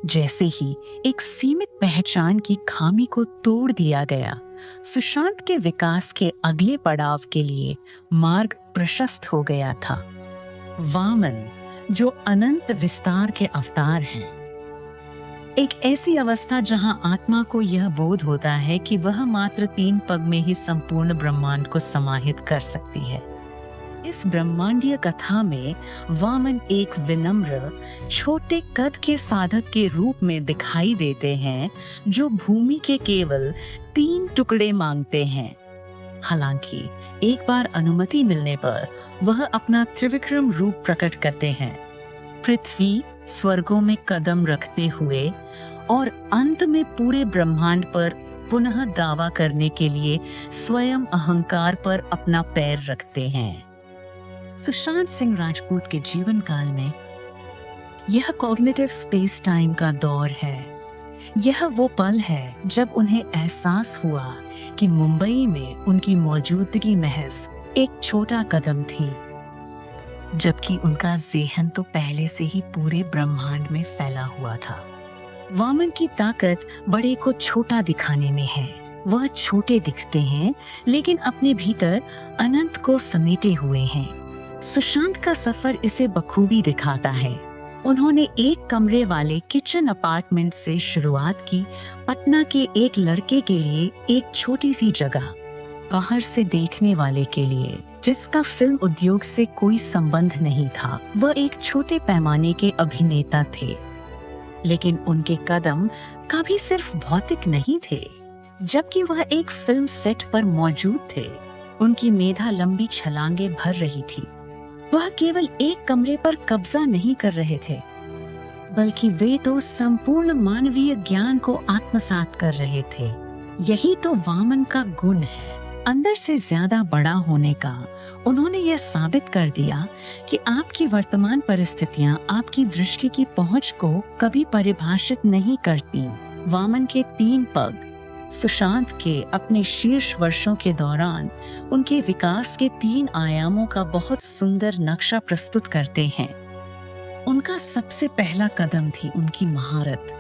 जैसे ही एक सीमित पहचान की खामी को तोड़ दिया गया, सुशांत के विकास के अगले पड़ाव के लिए मार्ग प्रशस्त हो गया था। वामन, जो अनंत विस्तार के अवतार हैं, एक ऐसी अवस्था जहां आत्मा को यह बोध होता है कि वह मात्र 3 पग में ही संपूर्ण ब्रह्मांड को समाहित कर सकती है। इस ब्रह्मांडीय कथा में वामन एक विनम्र, छोटे कद के साधक के रूप में दिखाई देते हैं, जो भूमि के केवल 3 टुकड़े मांगते हैं। हालांकि एक बार अनुमति मिलने पर वह अपना त्रिविक्रम रूप प्रकट करते हैं, पृथ्वी स्वर्गों में कदम रखते हुए, और अंत में पूरे ब्रह्मांड पर पुनः दावा करने के लिए स्वयं अहंकार पर अपना पैर रखते हैं। सुशांत सिंह राजपूत के जीवन काल में यह कॉग्निटिव स्पेस टाइम का दौर है। यह वो पल है जब उन्हें एहसास हुआ कि मुंबई में उनकी मौजूदगी महज एक छोटा कदम थी, जबकि उनका ज़हन तो पहले से ही पूरे ब्रह्मांड में फैला हुआ था। वामन की ताकत बड़े को छोटा दिखाने में है। वह छोटे दिखते हैं, लेकिन अपने भीतर अनंत को समेटे हुए हैं। सुशांत का सफर इसे बखूबी दिखाता है। उन्होंने एक कमरे वाले किचन अपार्टमेंट से शुरुआत की, पटना के एक लड़के के लिए एक छोटी सी जगह, बाहर से देखने वाले के लिए जिसका फिल्म उद्योग से कोई संबंध नहीं था। वह एक छोटे पैमाने के अभिनेता थे, लेकिन उनके कदम कभी सिर्फ भौतिक नहीं थे। जबकि वह एक फिल्म सेट पर मौजूद थे, उनकी मेधा लंबी छलांगे भर रही थी। वह केवल एक कमरे पर कब्जा नहीं कर रहे थे, बल्कि वे तो संपूर्ण मानवीय ज्ञान को आत्मसात कर रहे थे। यही तो वामन का गुण है, अंदर से ज्यादा बड़ा होने का। उन्होंने यह साबित कर दिया कि आपकी वर्तमान परिस्थितियां आपकी दृष्टि की पहुंच को कभी परिभाषित नहीं करती। वामन के 3 पग सुशांत के अपने शीर्ष वर्षों के दौरान उनके विकास के 3 आयामों का बहुत सुंदर नक्शा प्रस्तुत करते हैं। उनका सबसे पहला कदम थी उनकी महारत।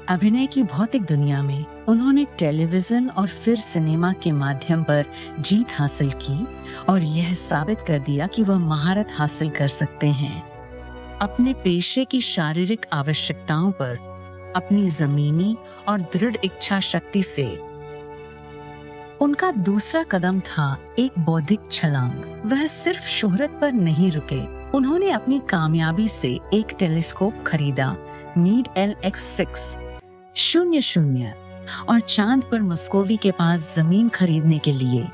अभिनय की भौतिक दुनिया में उन्होंने टेलीविजन और फिर सिनेमा के माध्यम पर जीत हासिल की और यह साबित कर दिया कि वह महारत हासिल कर सकते हैं। अपने पेशे की शारीरिक आवश्यकताओं पर अपनी जमीनी और दृढ़ इच्छा शक्ति से। उनका दूसरा कदम था एक बौद्धिक छलांग। वह सिर्फ शोहरत पर नहीं रुके, उन्होंने अपनी कामयाबी से एक टेलीस्कोप खरीदा, नीड LX6 00, और चांद पर मस्कोवी के पास जमीन खरीदने के लिए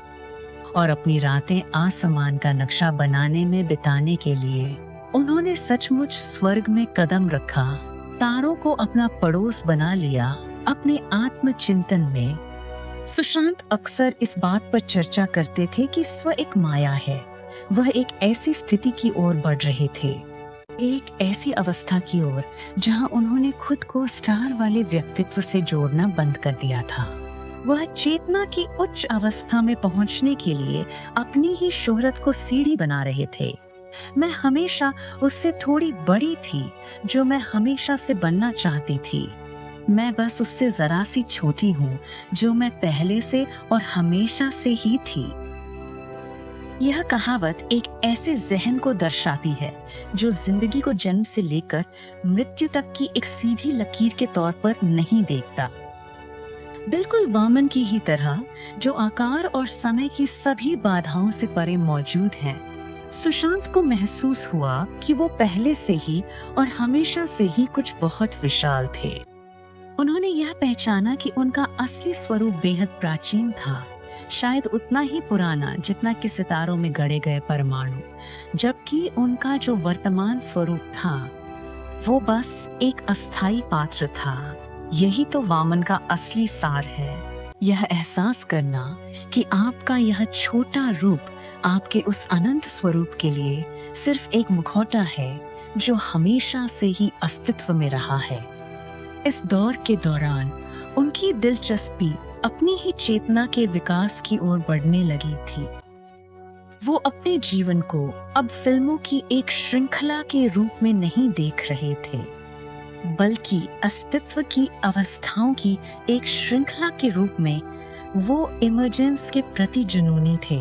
और अपनी रातें आसमान का नक्शा बनाने में बिताने के लिए उन्होंने सचमुच स्वर्ग में कदम रखा, तारों को अपना पड़ोस बना लिया। अपने आत्मचिंतन में सुशांत अक्सर इस बात पर चर्चा करते थे कि स्व एक माया है। वह एक ऐसी स्थिति की ओर बढ़ रहे थे, एक ऐसी अवस्था की ओर जहां उन्होंने खुद को स्टार वाले व्यक्तित्व से जोड़ना बंद कर दिया था। वह चेतना की उच्च अवस्था में पहुंचने के लिए अपनी ही शोहरत को सीढ़ी बना रहे थे। मैं हमेशा उससे थोड़ी बड़ी थी, जो मैं हमेशा से बनना चाहती थी। मैं बस उससे जरा सी छोटी हूँ, जो मैं पहले से और हमेशा से ही थी। यह कहावत एक ऐसे जहन को दर्शाती है जो जिंदगी को जन्म से लेकर मृत्यु तक की एक सीधी लकीर के तौर पर नहीं देखता। बिल्कुल वामन की ही तरह, जो आकार और समय की सभी बाधाओं से परे मौजूद हैं। सुशांत को महसूस हुआ कि वो पहले से ही और हमेशा से ही कुछ बहुत विशाल थे। उन्होंने यह पहचाना कि उनका असली स्वरूप बेहद प्राचीन था, शायद उतना ही पुराना जितना कि सितारों में गढ़े गए परमाणु, जबकि उनका जो वर्तमान स्वरूप था वो बस एक अस्थाई पात्र था। यही तो वामन का असली सार है, यह एहसास करना कि आपका यह छोटा रूप आपके उस अनंत स्वरूप के लिए सिर्फ एक मुखौटा है जो हमेशा से ही अस्तित्व में रहा है। इस दौर के दौरान उनकी दिलचस्पी अपनी ही चेतना के विकास की ओर बढ़ने लगी थी। वो अपने जीवन को अब फिल्मों की एक श्रृंखला के रूप में नहीं देख रहे थे। बल्कि अस्तित्व की अवस्थाओं की एक श्रृंखला के रूप में वो इमर्जेंस के प्रति जुनूनी थे।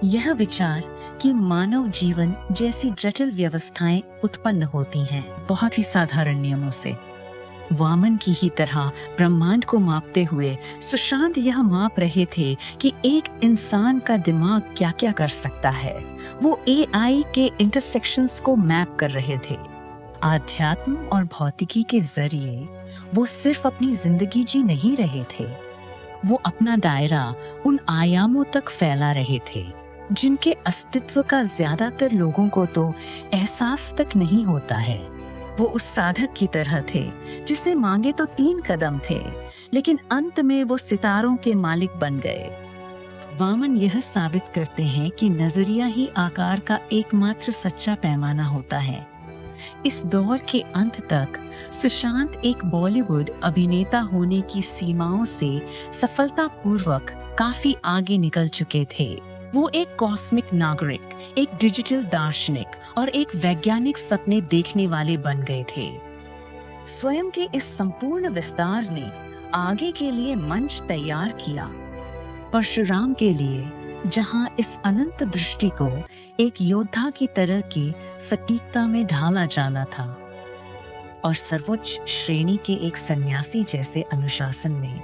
यह विचार कि मानव जीवन जैसी जटिल व्यवस्थाएं उत्पन्न होती हैं बहुत ही साधारण नियमों से। वामन की ही तरह ब्रह्मांड को मापते हुए सुशांत यह माप रहे थे कि एक इंसान का दिमाग क्या क्या कर सकता है। वो एआई के इंटरसेक्शंस को मैप कर रहे थे। आध्यात्म और भौतिकी के जरिए वो सिर्फ अपनी जिंदगी जी नहीं रहे थे, वो अपना दायरा उन आयामों तक फैला रहे थे जिनके अस्तित्व का ज्यादातर लोगों को तो एहसास तक नहीं होता है। वो उस साधक की तरह थे जिसने मांगे तो 3 कदम थे, लेकिन अंत में वो सितारों के मालिक बन गए। वामन यह साबित करते हैं कि नजरिया ही आकार का एकमात्र सच्चा पैमाना होता है। इस दौर के अंत तक सुशांत एक बॉलीवुड अभिनेता होने की सीमाओं से सफलतापूर्वक काफी आगे निकल चुके थे। वो एक कॉस्मिक नागरिक, एक डिजिटल दार्शनिक और एक वैज्ञानिक सपने देखने वाले बन गए थे। स्वयं के इस संपूर्ण विस्तार ने आगे के लिए मंच तैयार किया। परशुराम के लिए, जहां इस अनंत दृष्टि को एक योद्धा की तरह की सटीकता में ढाला जाना था, और सर्वोच्च श्रेणी के एक सन्यासी जैसे अनुशासन में